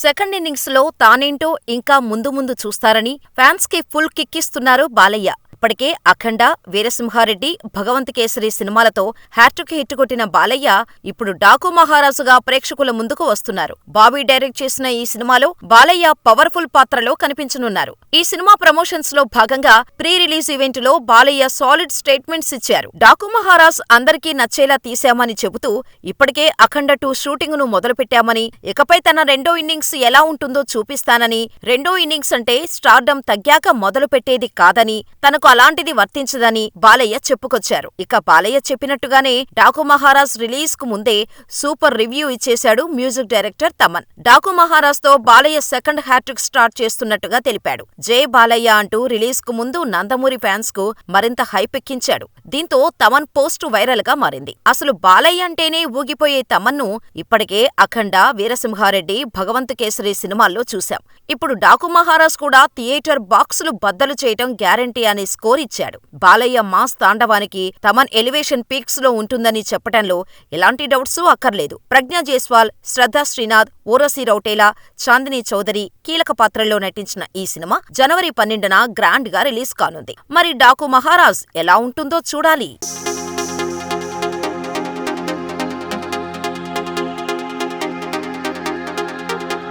Second ఇన్నింగ్స్లో తానేంటో ఇంకా ముందు ముందు చూస్తారని ఫ్యాన్స్కి ఫుల్ కిక్కిస్తున్నారు బాలయ్య. ఇప్పటికే అఖండ, వీరసింహారెడ్డి, భగవంత్ కేసరి సినిమాలతో హ్యాట్రిక్ హిట్ కొట్టిన బాలయ్య ఇప్పుడు డాకు మహారాజుగా ప్రేక్షకుల ముందుకు వస్తున్నారు. బాబీ డైరెక్ట్ చేసిన ఈ సినిమాలో బాలయ్య పవర్ఫుల్ పాత్రలో కనిపించనున్నారు. ఈ సినిమా ప్రమోషన్స్ లో భాగంగా ప్రీ రిలీజ్ ఈవెంట్ లో బాలయ్య సాలిడ్ స్టేట్మెంట్స్ ఇచ్చారు. డాకు మహారాజ్ అందరికీ నచ్చేలా తీశామని చెబుతూ ఇప్పటికే అఖండ 2 షూటింగ్ ను మొదలుపెట్టామని, ఇకపై తన రెండో ఇన్నింగ్స్ ఎలా ఉంటుందో చూపిస్తానని, రెండో ఇన్నింగ్స్ అంటే స్టార్డమ్ తగ్గాక మొదలు పెట్టేది కాదని, తనకు అలాంటిది వర్తించదని బాలయ్య చెప్పుకొచ్చారు. ఇక బాలయ్య చెప్పినట్టుగానే డాకు మహారాజ్ రిలీజ్ కు ముందే సూపర్ రివ్యూ ఇచ్చేశాడు మ్యూజిక్ డైరెక్టర్ తమన్. డాకు మహారాజ్ తో బాలయ్య సెకండ్ హ్యాట్రిక్ స్టార్ట్ చేస్తున్నట్టుగా తెలిపాడు. జై బాలయ్య అంటూ రిలీజ్ కు ముందు నందమూరి ఫ్యాన్స్ కు మరింత హైప్ ఎక్కించాడు. దీంతో తమన్ పోస్ట్ వైరల్ గా మారింది. అసలు బాలయ్య అంటేనే ఊగిపోయే తమన్ ను ఇప్పటికే అఖండ, వీరసింహారెడ్డి, భగవంత్ కేసరి సినిమాల్లో చూశాం. ఇప్పుడు డాకు మహారాజ్ కూడా థియేటర్ బాక్సులు బద్దలు చేయటం గ్యారంటీ అనే స్కోర్ ఇచ్చాడు. బాలయ్య మాస్ తాండవానికి తమన్ ఎలివేషన్ పీక్స్ లో ఉంటుందని చెప్పటంలో ఎలాంటి డౌట్స్ అక్కర్లేదు. ప్రజ్ఞా జైస్వాల్, శ్రద్ధా శ్రీనాథ్, ఊర్వశి రౌటేలా, చాందినీ చౌదరి కీలక పాత్రల్లో నటించిన ఈ సినిమా జనవరి 12న గ్రాండ్ గా రిలీజ్ కానుంది. మరి డాకు మహారాజ్ ఎలా ఉంటుందో చూడాలి.